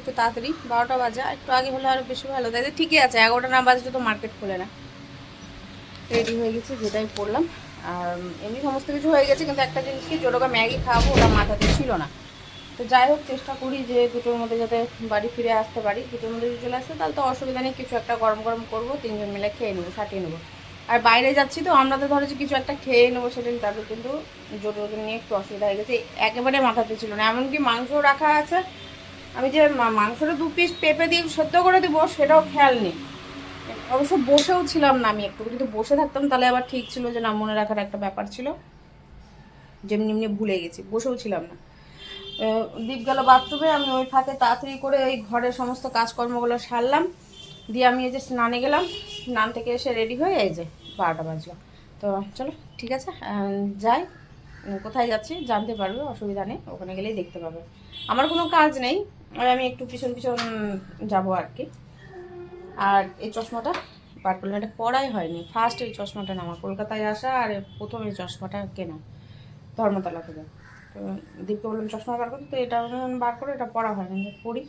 একটু তাড়াতাড়ি 12টা বাজে, একটু আগে হলে আরও বেশি ভালো। তাই ঠিকই আছে, 11টা না বাজলে তো মার্কেট খোলে না। রেডি হয়ে গেছি, যেটাই পড়লাম। আর এমনি সমস্ত কিছু হয়ে গেছে, কিন্তু একটা জিনিস কি, জোটোকে ম্যাগি খাওয়াবো, ওটা মাথাতে ছিল না। তো যাই হোক, চেষ্টা করি যে 2টোর মধ্যে যাতে বাড়ি ফিরে আসতে পারি। 2টোর মধ্যে যদি চলে আসতে তাহলে তো অসুবিধা নেই, কিছু একটা গরম গরম করবো, 3জন মিলে খেয়ে নেবো, সাটিয়ে নেবো। আর বাইরে যাচ্ছি তো আমরা, তো ধরো যে কিছু একটা খেয়ে নেবো সেদিন, তারপর কিন্তু জোটোকে নিয়ে একটু অসুবিধা হয়ে গেছে। একেবারে মাথাতে ছিল না, এমনকি মাংসও রাখা আছে। আমি যে মাংসটা 2 পিস পেঁপে দিয়ে সেদ্ধ করে দেবো সেটাও খেয়াল নেই। অবশ্য বসেও ছিলাম না আমি, একটু যদি বসে থাকতাম তাহলে আবার ঠিক ছিল, যে না মনে রাখার একটা ব্যাপার ছিল, যেমনি এমনি ভুলে গেছি, বসেও ছিলাম না। দীপ গেল বাথরুমে, আমি ওই ফাঁকে তাড়াতাড়ি করে ওই ঘরের সমস্ত কাজকর্মগুলো সারলাম, দিয়ে আমি এই যে স্নানে গেলাম। স্নান থেকে এসে রেডি হয়ে এই যে 12টা বাজলো। তো চলো ঠিক আছে, যাই। কোথায় যাচ্ছি জানতে পারবে, অসুবিধা নেই, ওখানে গেলেই দেখতে পাবে। আমার কোনো কাজ নেই, ওই আমি একটু পিছন পিছন যাবো আর কি। আর এই চশমাটা বার করলাম, এটা পড়াই হয়নি, ফার্স্ট এই চশমাটা নেওয়া, কলকাতায় আসা আর প্রথম এই চশমাটা কেনা ধর্মতলা থেকে। তো দীপকে বললাম চশমা বার করতে, তো এটা বার করে, এটা পড়া হয়নি, পড়ি।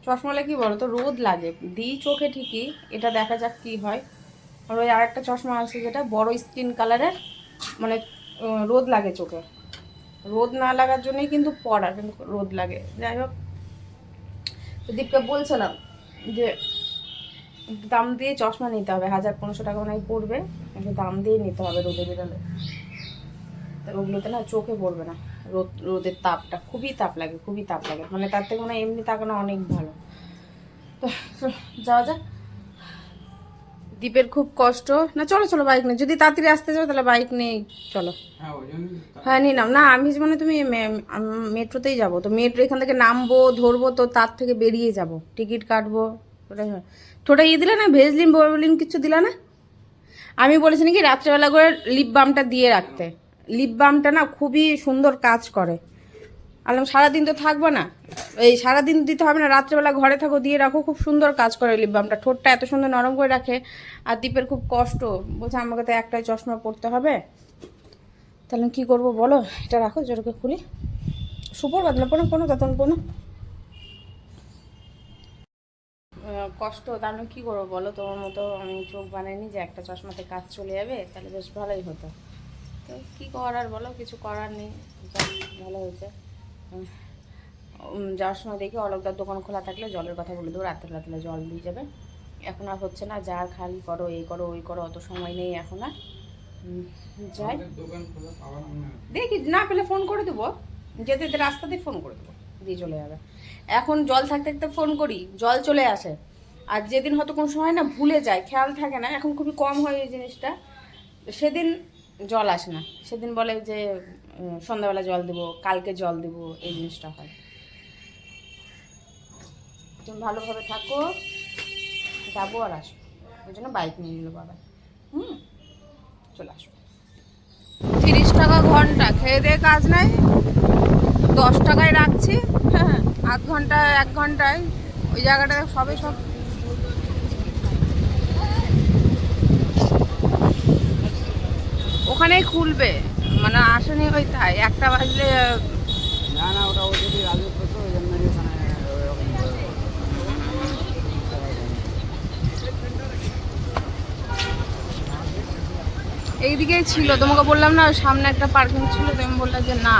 চশমালে কি বলো তো, রোদ লাগে, দিই চোখে ঠিকই, এটা দেখা যাক কি হয়। আর ওই আরেকটা চশমা আছে যেটা বড় স্কিন কালারের, মানে রোদ লাগে চোখে, রোদ না লাগার জন্যই কিন্তু পড়া, কিন্তু রোদ লাগে। যাই হোক, তো দীপকে বলছিলাম যে দাম দিয়ে চশমা নিতে হবে, 1000-1500 টাকা মনে হয় পড়বে, কিন্তু দাম দিয়ে নিতে হবে রোদে বেরোলে। ওগুলোতে না চোখে পড়বে না, রোদের তাপটা খুবই তাপ লাগে, খুবই তাপ লাগে, মানে তার থেকে মনে হয় এমনি তাকানো অনেক ভালো। তো যাওয়া যাক। দীপের খুব কষ্ট না, চলো চলো বাইক নেই, যদি তাড়াতাড়ি আসতে যাও তাহলে বাইক নেই, চলো। হ্যাঁ নিয়ে নাও না, আমি মানে তুমি মেট্রোতেই যাবো, তো মেট্রো এখান থেকে নামবো, ধরবো, তো তার থেকে বেরিয়ে যাব, টিকিট কাটবো, ওটাই হয়। তোটা দিলে না, ভেজলিন বোরলিন কিছু দিলা না? আমি বলেছি নাকি রাত্রেবেলা করে লিপ বামটা দিয়ে রাখতে, লিপ বামটা না খুবই সুন্দর কাজ করে। আলাম সারাদিন তো থাকবো না, এই সারাদিন দিতে হবে না, রাত্রেবেলা ঘরে থাকো, দিয়ে রাখো, খুব সুন্দর কাজ করে লিপ বামটা, ঠোঁটটা এত সুন্দর নরম করে রাখে। আর দীপের খুব কষ্ট, বলছে আমাকে তো একটাই চশমা পরতে হবে, তাহলে কি করব বলো, এটা রাখো, জোরকে খুলি, সুপর বাদলা পড়ো কোনো তখন কোনো কষ্ট, তাহলে কি করবো বলো, তোমার মতো আমি চোখ বানাইনি যে একটা চশমাতে কাজ চলে যাবে, তাহলে বেশ ভালোই হতো। তো কী করার বলো, কিছু করার নেই, ভালো হয়েছে। যাওয়ার সময় দেখি অলকদার দোকান খোলা থাকলে জলের কথা বলে দেবো, রাত্রে রাত্রে জল দিয়ে যাবে। এখন আর হচ্ছে না, যা খালি করো, এই করো ওই করো, অত সময় নেই এখন আর। যাই দেখি, না পেলে ফোন করে দেবো, যেতে যেতে রাস্তাতেই ফোন করে দেবো, দিয়ে চলে যাবে। এখন জল থাকতে থাকতে ফোন করি, জল চলে আসে। আর যেদিন হয়তো কোনো সময় না ভুলে যায়, খেয়াল থাকে না, এখন খুবই কম হয় এই জিনিসটা, সেদিন জল আসে না, সেদিন বলে যে সন্ধ্যাবেলা জল দেবো, কালকে জল দেবো, এই জিনিসটা হয়। তুমি ভালোভাবে থাকো, যাবো আর আসবো, ওই জন্য বাইক নিয়ে নিল বাবা। চলে আসবো। 30 টাকা ঘন্টা, খেয়ে দিয়ে কাজ নাই, 10 টাকায় রাখছি, হ্যাঁ, আধ ঘন্টা 1 ঘন্টায় ওই জায়গাটা সবে সব ওখানেই খুলবে, মানে আসেনি ওই, তাই 1টা বাজলে না না, ওটা ও যদি রাজত্ব তো ওই জন্য এইদিকেই ছিল, তোমাকে বললাম না সামনে একটা পার্কিং ছিল, তুমি বললে যে না।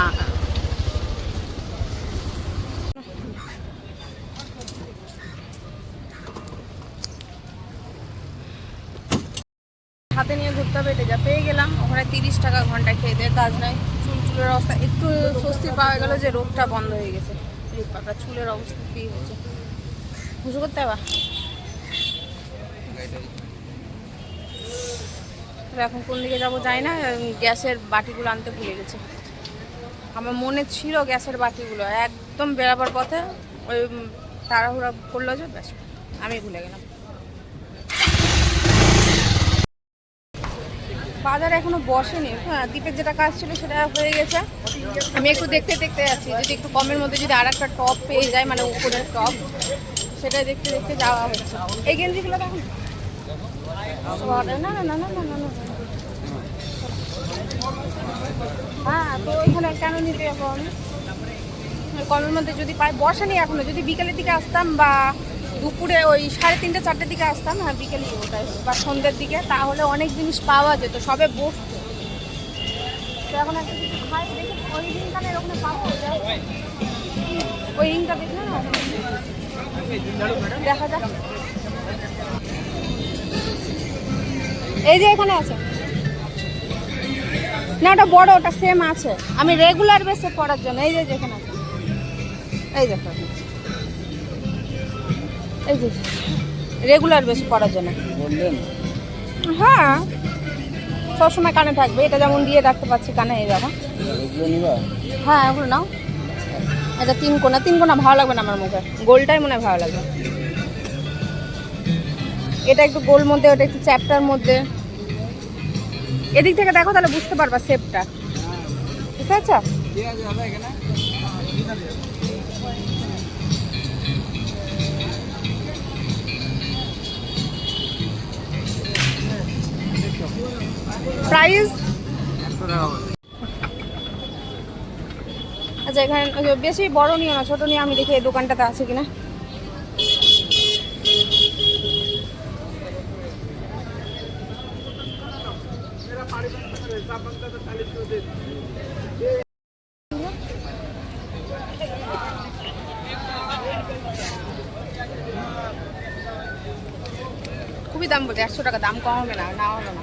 হাতে নিয়ে ঘুরতে হবে, এটা যা পেয়ে গেলাম, ওখানে 30 টাকা ঘন্টা, খেয়ে দিয়ে কাজ নাই। চুলের অবস্থা একটু স্বস্তি পাওয়া গেল যে রোগটা বন্ধ হয়ে গেছে, চুলের অবস্থা কী হচ্ছে, বুঝতে করতে হবে। এখন কোন দিকে যাবো যাই না, গ্যাসের বাটিগুলো আনতে ভুলে গেছি, আমার মনে ছিল গ্যাসের বাটিগুলো, একদম বেরাবার পথে ওই তাড়াহুড়া করলো যে, ব্যাস আমি ভুলে গেলাম। বাজার এখনো বসেনি, হ্যাঁ দীপের যেটা কাজ ছিল সেটা হয়ে গেছে, আমি একটু দেখতে দেখতে যাচ্ছি, যদি একটু কমের মধ্যে যদি আর একটা টপ পেয়ে যায়, মানে উপরের টপ, সেটা দেখতে দেখতে যাওয়া হচ্ছে। এই গেঞ্জিগুলো দেখুন, না না না না না না না, হ্যাঁ তো ওইখানে কেন নিতে এখন, কমের মধ্যে যদি পাই, বসেনি এখনো, যদি বিকেলের দিকে আসতাম বা দুপুরে ওই 3:30 4টের দিকে আসতাম, হ্যাঁ বিকেলে ওটাই বা সন্ধ্যের দিকে, তাহলে অনেক জিনিস পাওয়া যেত, সবে বসতো। তো এখন একটা কিছু খাই দেখে, ওই রিংখানের ওখানে পাবো, ওই রিংটা দেখলে না দেখা যাক। এই যে এখানে আছে না, ওটা বড়, ওটা সেম আছে, আমি রেগুলার বেসে পড়ার জন্য। এই যে যেখানে আছে, এই দেখো, এই যে রেগুলার বেসে পড়ার জন্য। বললেন হ্যাঁ, সবসময় কানে থাকবে, এটা যেমন দিয়ে রাখতে পারছি কানে, এই দেখো। এগুলো নিবা? হ্যাঁ ওগুলো নাও। এটা 3 কোনা, 3 কোনা ভালো লাগবে না আমার মুখে, গোলটাই মনে হয় ভালো লাগবে। এটা একটু গোল মধ্যে, ওটা একটু চ্যাপ্টার মধ্যে। এদিক থেকে দেখো তাহলে বুঝতে পারবা শেপটা, বুঝতে পারছো? ঠিক আছে, হবে এখানে। প্রাইস 100 টাকা করে। আচ্ছা, এখানে ওই যে বেশি বড় নিও না, ছোট নিয়ে, আমি দেখি এই দোকানটাতে আছে কিনা। খুবই দাম বলছে, 100 টাকা, দাম কম হবে না, না হবে না।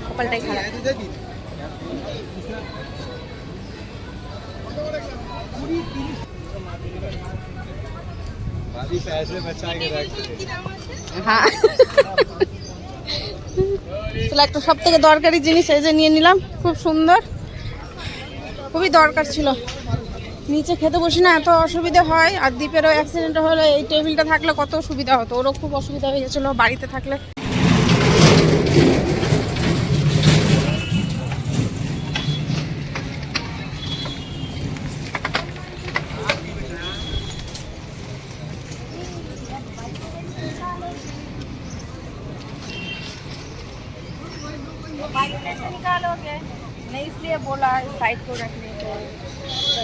কপালটাই খারাপ। হ্যাঁ চলো, একটা সব থেকে দরকারি জিনিস এই যে নিয়ে নিলাম, খুব সুন্দর, খুবই দরকার ছিল। নিচে খেতে বসি না, এত অসুবিধা হয়, আর দ্বীপেরও অ্যাক্সিডেন্ট হলে এই টেবিলটা থাকলে কত সুবিধা হতো, ওরও খুব অসুবিধা হয়ে গেছিলো বাড়িতে থাকলে।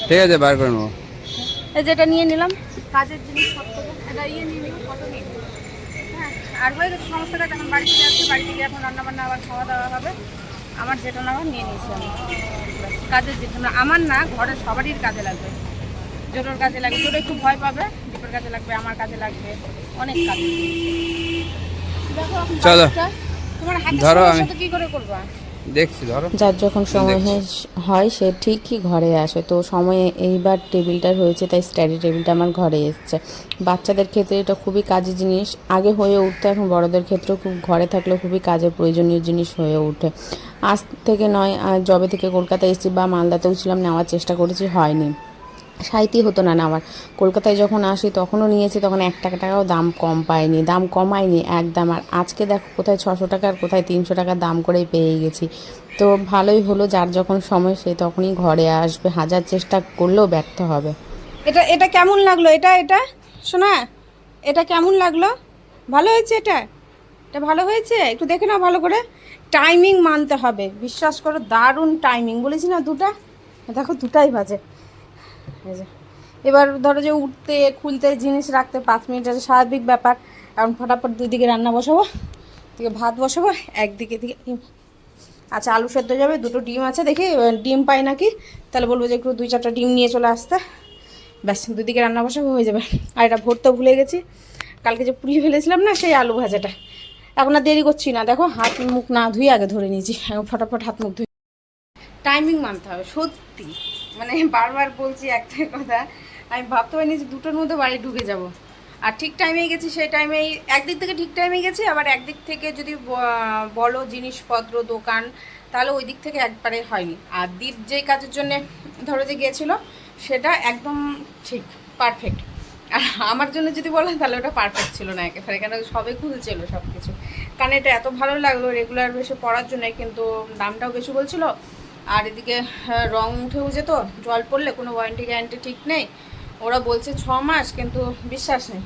ঠিক আছে, বার করে নেবো। এই যেটা নিয়ে নিলাম, কাজের জিনিস সব থেকে, এটা নিয়ে নিলাম, কত নিয়ে নিলাম। হ্যাঁ, আর হয়ে গেছে সমস্ত কাজ, এখন বাড়িতে যাচ্ছি, বাড়িতে গিয়ে এখন রান্নাবান্না আবার খাওয়া দাওয়া হবে। আমার যেটা নেওয়ার নিয়ে নিয়েছি আমি, কাজের জিনিস আমার না, ঘরের সবারই কাজে লাগবে, জোটোর কাজে লাগবে, জোটো একটু ভয় পাবে, দীপের কাজে লাগবে, আমার কাজে লাগবে, অনেক কাজে। দেখো চলো, তোমার হাতে ধরো, সমস্যা আমি তো কি করে করবা? দেখছি, ধরো। যার যখন সময় হয় সে ঠিকই ঘরে আসে। তো সময়ে এইবার টেবিলটা হয়েছে, তাই স্টাডি টেবিলটা আমার ঘরে এসছে। বাচ্চাদের ক্ষেত্রে এটা খুবই কাজের জিনিস, আগে হয়ে উঠতো, এখন বড়দের ক্ষেত্রেও খুব ঘরে থাকলেও খুবই কাজের প্রয়োজনীয় জিনিস হয়ে ওঠে। আজ থেকে নয়, যবে থেকে কলকাতায় এসেছি বা মালদাতেও ছিলাম, নেওয়ার চেষ্টা করেছি, হয়নি, সাইতেই হতো না নেওয়ার। কলকাতায় যখন আসি তখনও নিয়েছি, তখন 1 টাকাও দাম কম পাইনি, দাম কমায়নি একদম। আর আজকে দেখো কোথায় 600 টাকার, কোথায় 300 টাকার দাম করেই পেয়ে গেছি। তো ভালোই হলো, যার যখন সময় সে তখনই ঘরে আসবে, হাজার চেষ্টা করলেও ব্যর্থ হবে। এটা এটা কেমন লাগলো? এটা এটা শোনা, এটা কেমন লাগলো? ভালো হয়েছে? এটা এটা ভালো হয়েছে, একটু দেখে নাও ভালো করে। টাইমিং মানতে হবে, বিশ্বাস করো, দারুণ টাইমিং বলেছি না, দুটা দেখো, 2টাই বাজে। এই যে এবার ধরো যে উঠতে খুলতে জিনিস রাখতে 5 মিনিট আছে, স্বাভাবিক ব্যাপার। এখন ফটাফট 2 দিকে রান্না বসাবো, দিকে ভাত বসাবো, একদিকে দিকে আচ্ছা আলু সেদ্ধ যাবে, 2টো ডিম আছে, দেখি ডিম পাই নাকি, তাহলে বলবো যে একটু 2-4টা ডিম নিয়ে চলে আসতে, ব্যাস 2 দিকে রান্না বসাবো, হয়ে যাবে। আর এটা ভরতেও ভুলে গেছি, কালকে যে পুড়িয়ে ফেলেছিলাম না সেই আলু ভাজাটা। এখন আর দেরি করছি না, দেখো হাত মুখ না ধুয়ে আগে ধরে নিয়েছি, এখন ফটাফট হাত মুখ ধুয়ে। টাইমিং মানতে হবে সত্যি, মানে বারবার বলছি একটা কথা, আমি ভাবতে পারিনি যে 2টোর মধ্যে বাড়ি ঢুকে যাব। আর ঠিক টাইমেই গেছি, সেই টাইমেই একদিক থেকে ঠিক টাইমে গেছি, আবার একদিক থেকে যদি বলো জিনিসপত্র দোকান, তাহলে ওই দিক থেকে একবারে হয়নি। আর দ্বীপ যেই কাজের জন্যে ধরো যে গিয়েছিলো সেটা একদম ঠিক পারফেক্ট, আর আমার জন্য যদি বলো তাহলে ওটা পারফেক্ট ছিল না একেবারে, কেন সবে খুলছিল সব কিছু। কারণ এটা এত ভালো লাগলো রেগুলার বেশি পড়ার জন্য, কিন্তু দামটাও বেশি বলছিল, আর এদিকে রং উঠে উঠে তো জল পড়লে কোনো ওয়ারেন্টি গ্যারান্টি ঠিক নেই। ওরা বলছে 6 মাস, কিন্তু বিশ্বাস নেই।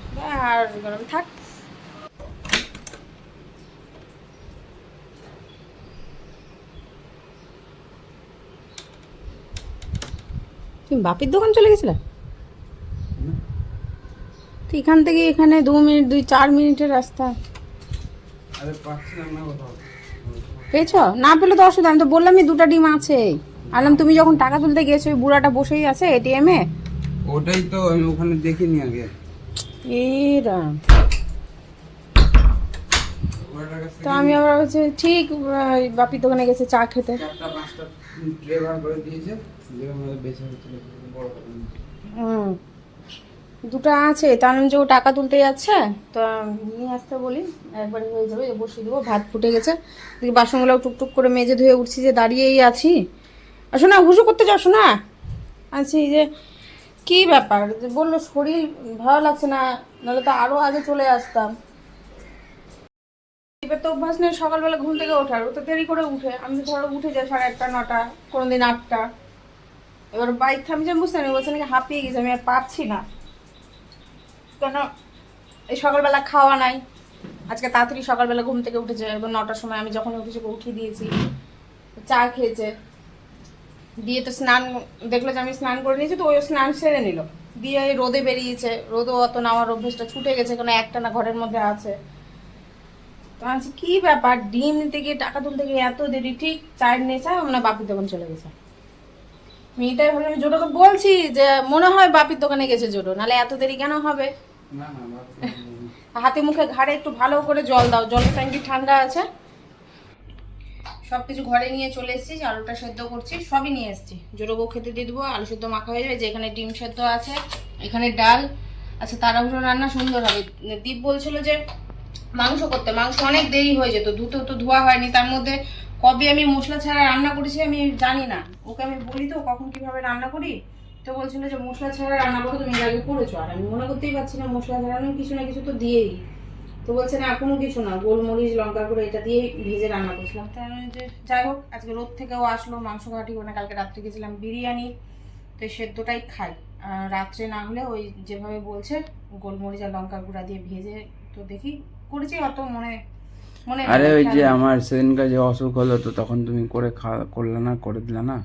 আর গরম থাক। তুমি বাপির দোকান চলে গেছিলে? তো এখান থেকে এখানে 4 মিনিটের রাস্তা। আরে পাচ্ছিলাম না কোথাও। পেয়েছো? না পেলে তো অসুবিধা, আমি তো বললামই 2টা ডিম আছে। আলাম তুমি যখন টাকা তুলতে গেছো ওই বুড়াটা বসেই আছে এটিএম এ। ওটাই তো আমি ওখানে দেখিনি আগে। এরা ওটার কাছ তো আমি আবার হচ্ছে ঠিক বাপির দোকানে গেছে চা খেতে। 4টা-5টা ট্রে বার করে দিয়েছে, যেরকম বেঁচে হচ্ছিল বড় করে। 2টা আছে, তার মানে যে ও টাকা তুলতে যাচ্ছে তো নিয়ে আসতে বলি, একবারে হয়ে যাবে। বসিয়ে দেবো, ভাত ফুটে গেছে। এদিকে বাসনগুলো টুকটুক করে মেজে ধুয়ে উঠছি, যে দাঁড়িয়েই আছি। আসো না, হুজু করতে যাও না। আছি যে কি ব্যাপার, যে বললো শরীর ভালো লাগছে না, নাহলে তো আরো আগে চলে আসতাম। এবার তো অভ্যাস নেই সকালবেলা ঘুম থেকে ওঠার, ও তো দেরি করে উঠে। আমি তো ধরো উঠে যাই 8:30 9টা, কোনোদিন 8টা। এবার বাইক থামি যে বুঝতে নেই, বলছে নাকি হাঁপিয়ে গেছে, আমি আর পারছি না। কেন এই সকালবেলা খাওয়া নাই, আজকে তাড়াতাড়ি সকালবেলা ঘুম থেকে উঠেছে। এবং 9টার সময় আমি যখন উঠেছি উঠিয়ে দিয়েছি, চা খেয়েছে, দিয়ে তো স্নান, দেখলো যে আমি স্নান করে নিয়েছি, তো ওই স্নান সেরে নিল, দিয়ে এই রোদে বেরিয়েছে। রোদও অত নামার অভ্যেসটা ছুটে গেছে, কারণ একটা না ঘরের মধ্যে আছে। তো আজ কি ব্যাপার, ডিম নিতে গিয়ে টাকা তুলতে গিয়ে এত দেরি, ঠিক 4 নেচা মানে বাপির দোকান চলে গেছে। মেয়েটাই ভাবলাম, আমি জোটোকে বলছি যে মনে হয় বাপির দোকানে গেছে জোটো, নাহলে এত দেরি কেন হবে। না না হাতে মুখে ঘাড়ে একটু ভালো করে জল দাও, জলের ট্যাঙ্কি ঠান্ডা আছে। সবকিছু ঘরে নিয়ে চলে এসেছি, আলুটা সেদ্ধ করছি, সবই নিয়ে এসেছি। জোরবো খেতে দিয়ে দেবো, আলু সেদ্ধ মাখা হয়ে যাবে, যে এখানে ডিম সেদ্ধ আছে, এখানে ডাল আচ্ছা। তাড়াহুড়ো রান্না সুন্দর হবে। দীপ বলছিল যে মাংস করতে, মাংস অনেক দেরি হয়ে যেত, ধুতে তো ধোয়া হয়নি। তার মধ্যে কবে আমি মশলা ছাড়া রান্না করেছি আমি জানি না, ওকে আমি বলি তো কখন কিভাবে রান্না করি। তো বলছিল যে মশলা ছাড়া রান্না করো, তুমি এর আগে করেছো। আর আমি মনে করতেই পারছি না মশলা ছাড়া, আমি কিছু না কিছু তো দিয়েই। তো বলছে না কোনো কিছু না, গোলমরিচ লঙ্কা করে এটা দিয়ে ভেজে রান্না করছিলাম। তাই আমি যে যাই হোক, আজকে রোদ থেকেও আসলো, মাংস ঘাটি করে না, কালকে রাত্রে গেছিলাম বিরিয়ানি, তো এই সেদ্ধটাই খাই। রাত্রে না হলে ওই যেভাবে বলছে গোলমরিচ আর লঙ্কা গুঁড়া দিয়ে ভেজে, তো দেখি করেছি, অত মনে মনে নেই। আরে ওই যে আমার সেদিনকার যে অসুখ হলো, তো তখন তুমি করে করলে না, করে দিলে না,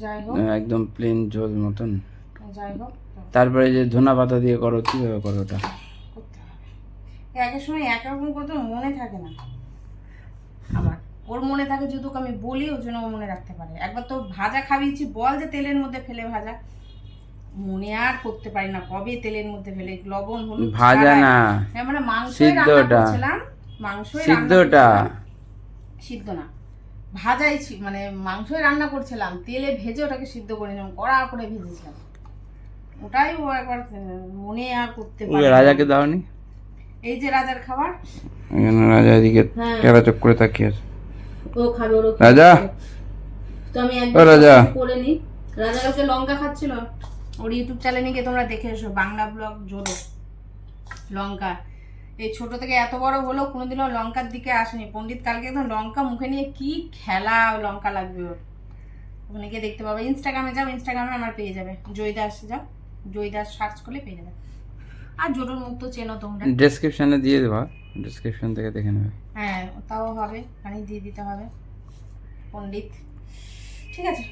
যাই হোক একদম প্লেন ঝোল মতন। যাই হোক তারপরে যে ধনা পাতা দিয়ে করো, কিভাবে করো ওটা? করতে হবে। একের সময় একরকম করতে মনে থাকে না, আবার ওর মনে থাকে যেহেতু আমি বলি, ওর জন্য ও মনে রাখতে পারে। একবার তো ভাজা খাবিয়েছি, বল যে তেলের মধ্যে ফেলে ভাজা, মনে আর করতে পারি না কবে তেলের মধ্যে ফেলে, লবণ হলুদ ভাজা না, মানে মাংস সিদ্ধটা, সিদ্ধটা, সিদ্ধ না ভাজাই মানে মাংসই রান্না করছিলাম, তেলে ভেজে ওটাকে সিদ্ধ করে নিলাম, কড়া করে ভেজেছিলাম। ওটাই ও একবার মনে আর করতে পারে। রাজাকে দাওনি? এই যে রাজার খাবার, এখানে রাজা এদিকে কেরাচক করে তাকিয়ে আছে। ও খাবে, ওর রাজা, তো আমি একবার রাজা করে নি। রাজা কাছে লঙ্কা খাচ্ছিল, ওর ইউটিউব চ্যানেলে গিয়ে তোমরা দেখে এসো, বাংলা ব্লগ জোড়ো। লঙ্কা এই ছোট থেকে এত বড় হলো কোনোদিনও লঙ্কার দিকে আসেনি। পণ্ডিত কালকে একদম লঙ্কা মুখে নিয়ে কি খেলা, লঙ্কা লাগবে ওর। ওখানে গিয়ে দেখতে পাবে, ইনস্টাগ্রামে যাও, ইনস্টাগ্রামে আমার পেয়ে যাবে, জয়দাস যাও, জয়দাস সার্চ করলে পেয়ে যাবে। আর জোটোর মুখ তো চেনো তোমরা, ডেসক্রিপশনে দিয়ে দেবা, ডেসক্রিপশন থেকে দেখে নেবে। হ্যাঁ তাও হবে, খানি দিয়ে দিতে হবে পণ্ডিত। ঠিক আছে।